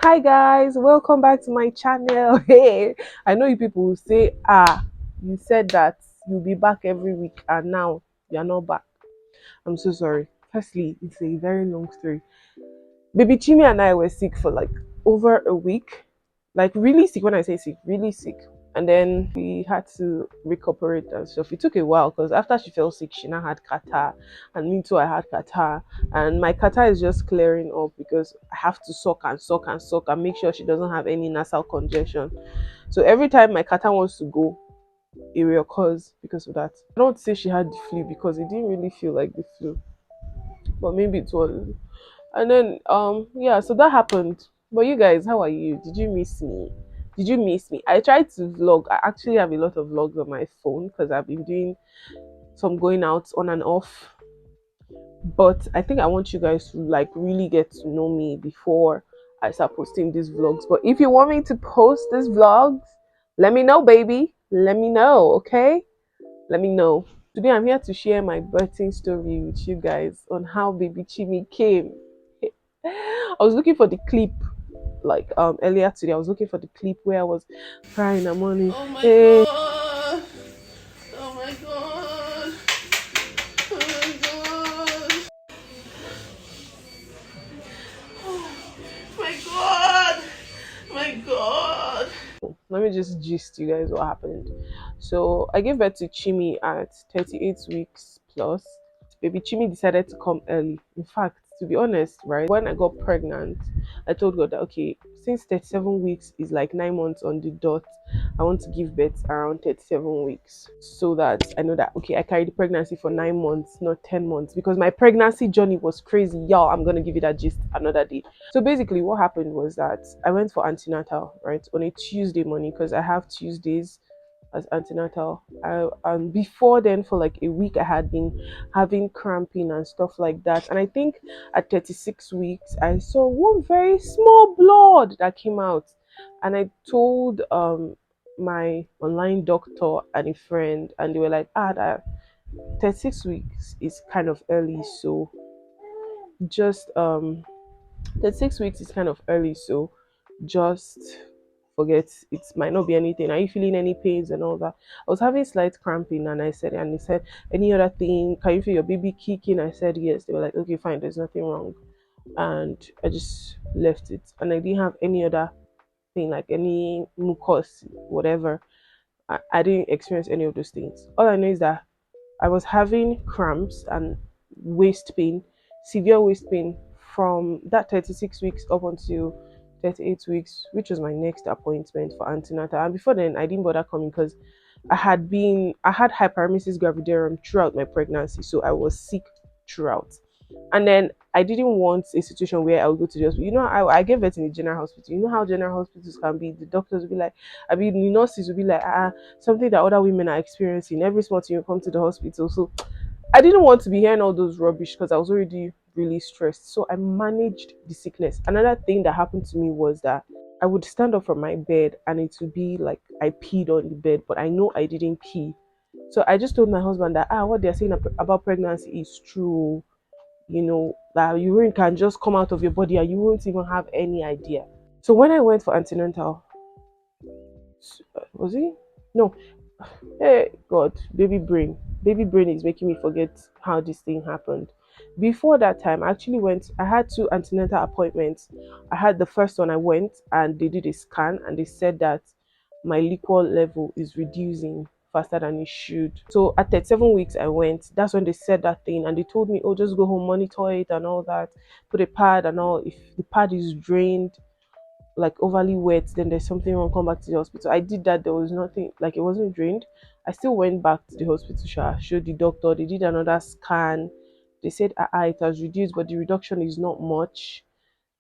Hi guys, welcome back to my channel. Hey, I know you people will say, you said that you'll be back every week and now you're not back. I'm so sorry. Firstly, it's a very long story. Baby Chimi and I were sick for like over a week. Like really sick. When I say sick, really sick. And then we had to recuperate and stuff. It took a while because after she fell sick, she now had catarrh, and me too. I had catarrh, and my catarrh is just clearing up because I have to suck and suck and suck and make sure she doesn't have any nasal congestion. So every time my catarrh wants to go, it reoccurs because of that. I don't say she had the flu because it didn't really feel like the flu, but maybe it was. And then yeah, so that happened. But you guys, how are you? Did you miss me? Did you miss me? I tried to vlog. I actually have a lot of vlogs on my phone because I've been doing some going out on and off. But I think I want you guys to like really get to know me before I start posting these vlogs. But if you want me to post these vlogs, let me know, baby. Let me know, okay? Let me know. Today I'm here to share my birthing story with you guys on how baby Chimi came. I was looking for the clip like earlier today. I was looking for the clip where I was crying and morning. Oh my Hey, god! Oh my god! Oh my god! My god! My god! let me just gist you guys what happened. So I gave birth to Chimi at 38 weeks plus. Baby Chimi decided to come early. In fact, to be honest, right, when I got pregnant, I told God that okay, since 37 weeks is like 9 months on the dot, I want to give birth around 37 weeks so that I know that okay, I carried the pregnancy for 9 months, not 10 months, because my pregnancy journey was crazy. Y'all, I'm gonna give you that gist another day. So basically, what happened was that I went for antenatal right on a Tuesday morning because I have Tuesdays as antenatal. And before then, for like a week, I had been having cramping and stuff like that. And I think at 36 weeks, I saw one very small blood that came out, and I told my online doctor and a friend, and they were like, that 36 weeks is kind of early, so just 36 weeks is kind of early, so just forget it might not be anything. Are you feeling any pains and all that? I was having slight cramping and I said, and he said, any other thing? Can you feel your baby kicking? I said yes. They were like, okay, fine, there's nothing wrong. And I just left it. And I didn't have any other thing, like any mucus, whatever. I didn't experience any of those things. All I know is that I was having cramps and waist pain, severe waist pain from that 36 weeks up until 38 weeks, which was my next appointment for antenatal. And before then, I didn't bother coming because I had hyperemesis gravidarum throughout my pregnancy, so I was sick throughout. And then I didn't want a situation where I would go to the hospital. You know, I gave birth in a general hospital. You know how general hospitals can be. The doctors will be like, I mean, the nurses will be like, something that other women are experiencing. Every small thing you come to the hospital. So I didn't want to be hearing all those rubbish because I was already really stressed. So I managed the sickness. Another thing that happened to me was that I would stand up from my bed and it would be like I peed on the bed, but I know I didn't pee. So I just told my husband that what they're saying about pregnancy is true. You know, that urine can just come out of your body and you won't even have any idea. So when I went for antenatal, was it? No, hey God, baby brain is making me forget how this thing happened. Before that time, I actually went. I had two antenatal appointments. I had the first one. I went and they did a scan and they said that my liquor level is reducing faster than it should. So at 37 weeks, I went. That's when they said that thing and they told me, oh, just go home, monitor it and all that. Put a pad and all. If the pad is drained, like overly wet, then there's something wrong, come back to the hospital. I did that, there was nothing, like it wasn't drained. I still went back to the hospital, showed the doctor, they did another scan. They said it has reduced, but the reduction is not much.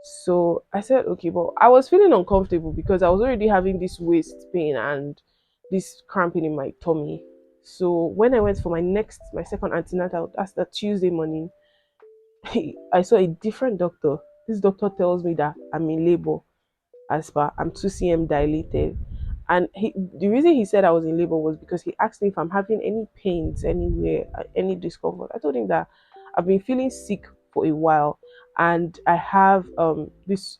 So I said okay, but I was feeling uncomfortable because I was already having this waist pain and this cramping in my tummy. So when I went for my second antenatal, that's the Tuesday morning, I saw a different doctor. This doctor tells me that I'm in labor as per I'm 2 cm dilated. And the reason he said I was in labor was because he asked me if I'm having any pains anywhere, any discomfort. I told him that I've been feeling sick for a while and I have this.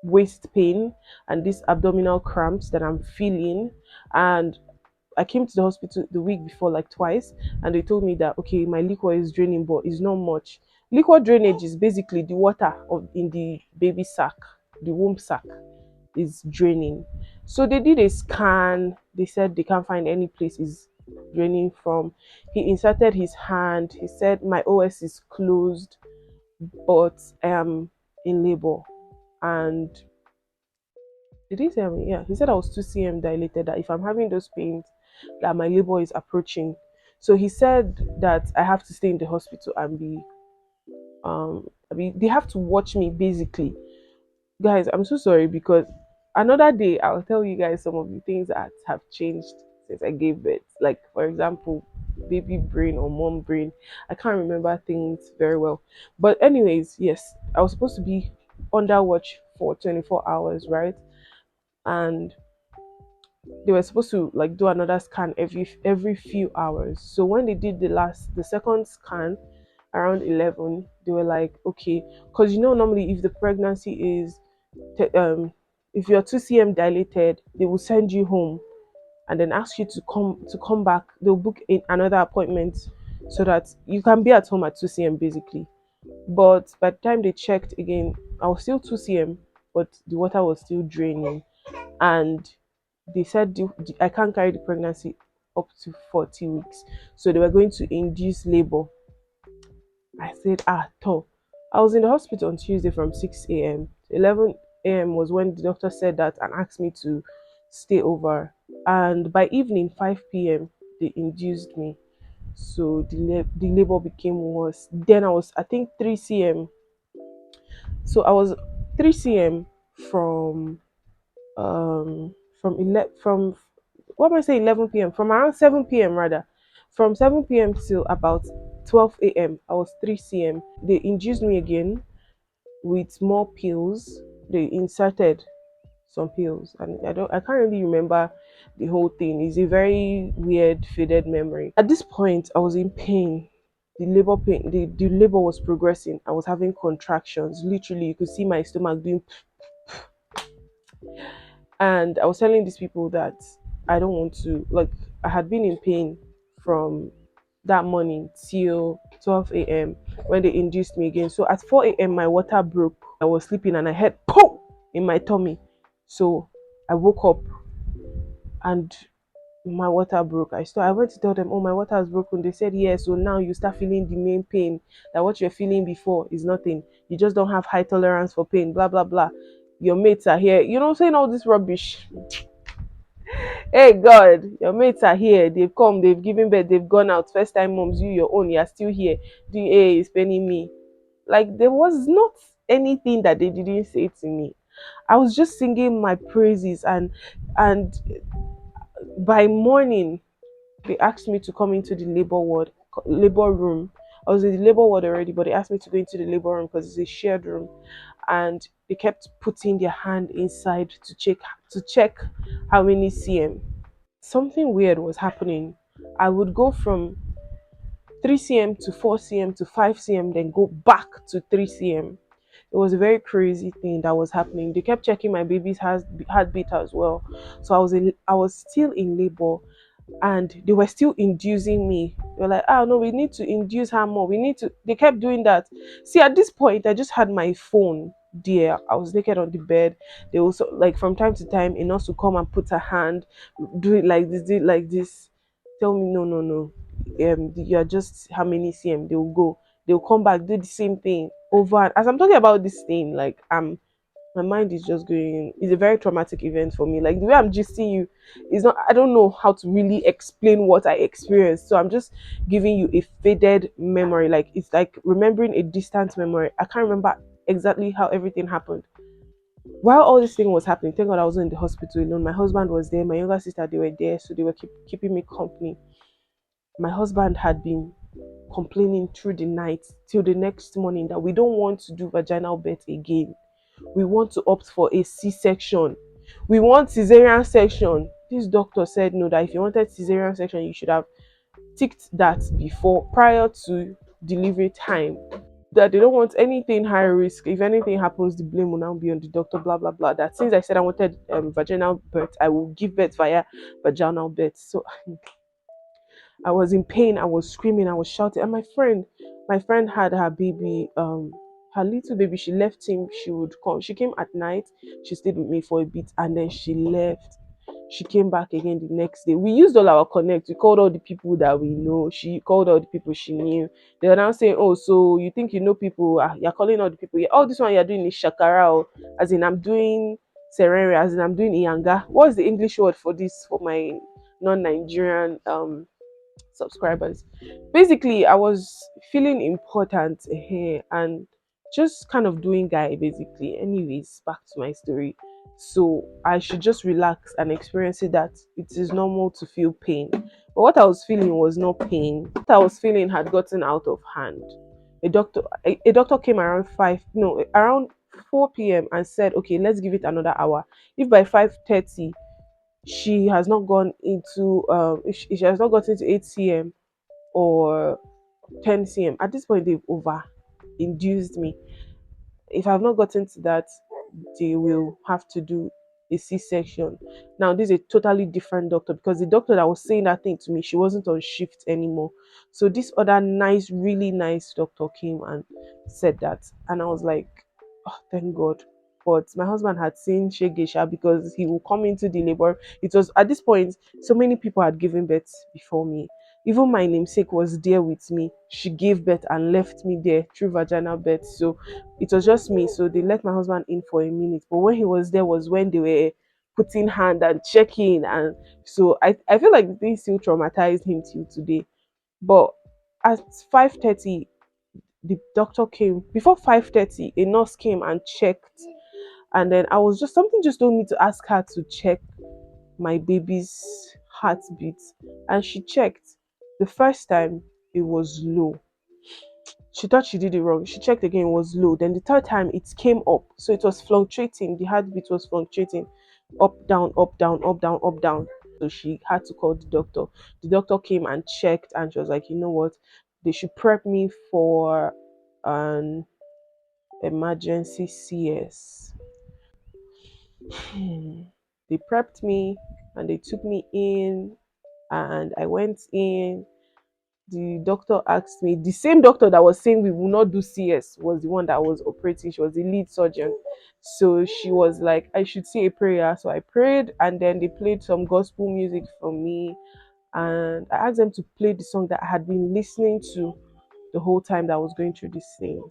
waist pain and these abdominal cramps that I'm feeling. And I came to the hospital the week before, like twice, and they told me that okay, my liquor is draining, but it's not much. Liquor drainage is basically the water in the baby sac, the womb sac is draining. So they did a scan. They said they can't find any place is draining from. He inserted his hand. He said my OS is closed, but I am in labor. And did he tell me? Yeah, he said I was 2 cm dilated. That if I'm having those pains, that my labor is approaching. So he said that I have to stay in the hospital and be I mean they have to watch me basically. Guys, I'm so sorry because another day I'll tell you guys some of the things that have changed since I gave birth. Like for example, baby brain or mom brain. I can't remember things very well. But anyways, yes, I was supposed to be under watch for 24 hours, right? And they were supposed to like do another scan every few hours. So when they did the second scan around 11, they were like, okay, because normally if the pregnancy is te- um if you're 2 cm dilated, they will send you home and then ask you to come back. They'll book in another appointment so that you can be at home at 2 cm basically. But by the time they checked again, I was still 2 cm, but the water was still draining. And they said I can't carry the pregnancy up to 40 weeks. So they were going to induce labor. I said, toh. I was in the hospital on Tuesday from 6 a.m. 11 a.m. was when the doctor said that and asked me to stay over. And by evening, 5 p.m., they induced me. So the labor became worse. Then I was, I think, 3 cm. So I was 3 cm from from what am I saying 11 p.m. from around 7 p.m. rather, from 7 p.m. till about 12 a.m. I was 3 cm. They induced me again with more pills. They inserted some pills, and I can't really remember the whole thing. It's a very weird faded memory. At this point I was in pain. The labor was progressing. I was having contractions. Literally you could see my stomach doing. And I was telling these people that I don't want to, like, I had been in pain from that morning till 12 a.m. when they induced me again. So at 4 a.m., my water broke. I was sleeping and I heard poof in my tummy. So I woke up and my water broke. I went to tell them, oh, my water has broken. They said, yes. So now you start feeling the main pain. That what you're feeling before is nothing. You just don't have high tolerance for pain. Blah blah blah. Your mates are here. Saying all this rubbish. Hey God, your mates are here. They've come, they've given birth, they've gone out. First time moms, you your own, you're still here. DA is paying me. Like there was not anything that they didn't say to me. I was just singing my praises, and by morning they asked me to come into the labor room. I was in the labor ward already, but they asked me to go into the labor room because it's a shared room. And they kept putting their hand inside to check how many cm. Something weird was happening. I would go from 3 cm to 4 cm to 5 cm, then go back to 3 cm. It was a very crazy thing that was happening. They kept checking my baby's heartbeat as well. So I was still in labor, and they were still inducing me. They were like, oh no, we need to induce her more. They kept doing that. See, at this point, I just had my phone there. I was naked on the bed. They also, like, from time to time, a nurse would come and put her hand, do it like this. Tell me, no, no, no. You're just how many cm? They'll come back, do the same thing over. As I'm talking about this thing, like, my mind is just going. It's a very traumatic event for me. Like the way I'm just seeing you is not. I don't know how to really explain what I experienced. So I'm just giving you a faded memory. Like it's like remembering a distant memory. I can't remember exactly how everything happened. While all this thing was happening, thank God I wasn't in the hospital alone. My husband was there. My younger sister, they were there, so they were keeping me company. My husband had been complaining through the night till the next morning that we don't want to do vaginal birth again. We want to opt for a C-section. We want cesarean section. This doctor said no, that if you wanted cesarean section, you should have ticked that before prior to delivery time. that they don't want anything high risk. If anything happens, the blame will now be on the doctor, blah blah blah. That since I said I wanted vaginal birth, I will give birth via vaginal birth. So I was in pain. I was screaming. I was shouting. And my friend had her baby, her little baby. She left him. She would come. She came at night. She stayed with me for a bit, and then she left. She came back again the next day. We used all our connect. We called all the people that we know. She called all the people she knew. They were now saying, "Oh, so you think you know people? You're calling all the people. Yeah, oh, this one you're doing is shakara, or as in I'm doing serere, as in I'm doing iyanga. What's the English word for this for my non-Nigerian subscribers?" Basically, I was feeling important here and just kind of doing guy basically. Anyways, back to my story. So I should just relax and experience it that it is normal to feel pain. But what I was feeling was not pain. What I was feeling had gotten out of hand. A doctor came around five no around 4 p.m. and said, okay, let's give it another hour. If by 5:30 she has not gone into if she has not gotten to 8 p.m. or 10 cm. At this point, they've over induced me. If I've not gotten to that, they will have to do a C-section. Now, this is a totally different doctor because the doctor that was saying that thing to me, she wasn't on shift anymore. So this other nice, really nice doctor came and said that, and I was like, oh, thank God. But my husband had seen Shegesha because he will come into the labor. It was at this point, so many people had given birth before me. Even my namesake was there with me. She gave birth and left me there through vaginal birth. So it was just me. So they let my husband in for a minute. But when he was there was when they were putting hand and checking. And so I feel like this still traumatized him till today. But at 5:30, the doctor came. Before 5:30, a nurse came and checked. And then I was just something just told me to ask her to check my baby's heartbeat. And she checked. The first time it was low. She thought she did it wrong. She checked again, it was low. Then the third time it came up. So it was fluctuating. The heartbeat was fluctuating. Up, down, up, down, up, down, up, down. So she had to call the doctor. The doctor came and checked and she was like, you know what? They should prep me for an emergency CS. They prepped me and they took me in and I went in. The doctor asked me, the same doctor that was saying we will not do CS was the one that was operating. She was the lead surgeon. So she was like, I should say a prayer. So I prayed and then they played some gospel music for me. And I asked them to play the song that I had been listening to the whole time that I was going through this thing.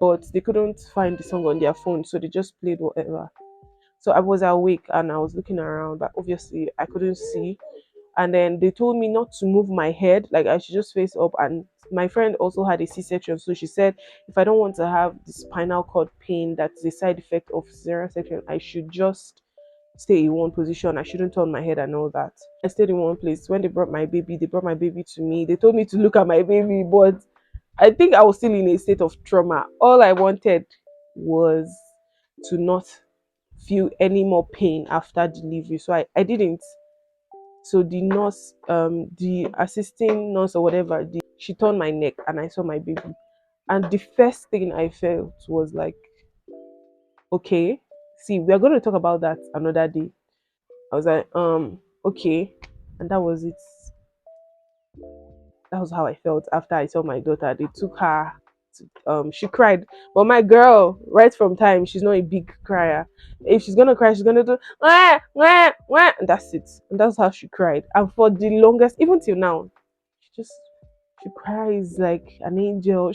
But they couldn't find the song on their phone. So they just played whatever. So I was awake and I was looking around, but obviously I couldn't see. And then they told me not to move my head, like I should just face up. And my friend also had a C-section, so she said if I don't want to have the spinal cord pain that's a side effect of cesarean section, I should just stay in one position. I shouldn't turn my head and all that. I stayed in one place. When they brought my baby to me. They told me to look at my baby, but I think I was still in a state of trauma. All I wanted was to not feel any more pain after delivery. So I didn't. So the assisting nurse or whatever, she turned my neck and I saw my baby. And the first thing I felt was like, okay, see, we are going to talk about that another day. I was like, okay. And that was it. That was how I felt after I saw my daughter. They took her. She cried, but my girl, right from time, she's not a big crier. If she's gonna cry, she's gonna do wah, wah, wah, and that's it. And that's how she cried. And for the longest, even till now, she cries like an angel.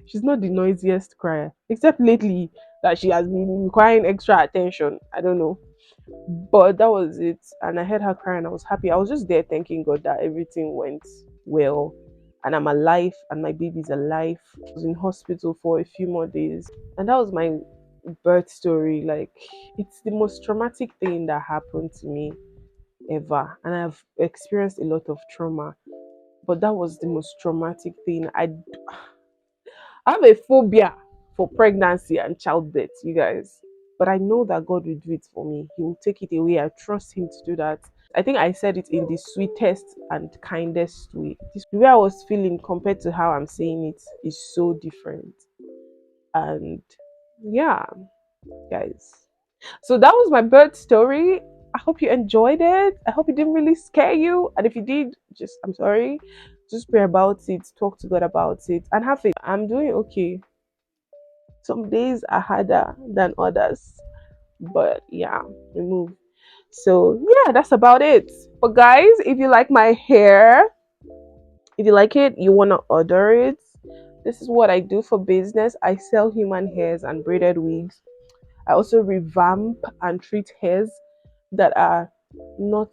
She's not the noisiest crier, except lately that she has been requiring extra attention. I don't know. But that was it. And I heard her crying. I was happy. I was just there thanking God that everything went well. And I'm alive and my baby's alive. I was in hospital for a few more days. And that was my birth story. Like, it's the most traumatic thing that happened to me ever. And I've experienced a lot of trauma. But that was the most traumatic thing. I have a phobia for pregnancy and childbirth, you guys. But I know that God will do it for me. He will take it away. I trust Him to do that. I think I said it in the sweetest and kindest way. The way I was feeling compared to how I'm saying it is so different. And yeah, guys. So that was my bird story. I hope you enjoyed it. I hope it didn't really scare you. And if you did, just I'm sorry. Just pray about it, talk to God about it, and have faith. I'm doing okay. Some days are harder than others. But yeah, we move. So yeah, that's about it. But guys, if you like my hair, if you like it, you wanna order it. This is what I do for business. I sell human hairs and braided wigs. I also revamp and treat hairs that are not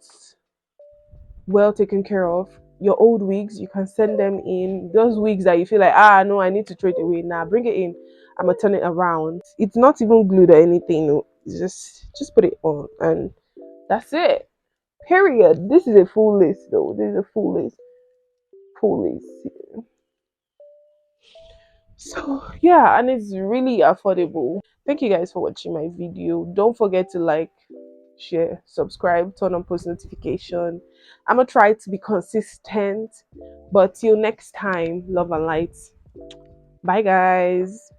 well taken care of. Your old wigs, you can send them in. Those wigs that you feel like, no, I need to throw it away. Nah, bring it in. I'm gonna turn it around. It's not even glued or anything. No. It's just put it on and that's it. Period. This is a full list though. This is a full list. Full list. So yeah, and it's really affordable. Thank you guys for watching my video. Don't forget to like, share, subscribe, turn on post notification. I'm gonna try to be consistent. But till next time, love and light. Bye guys.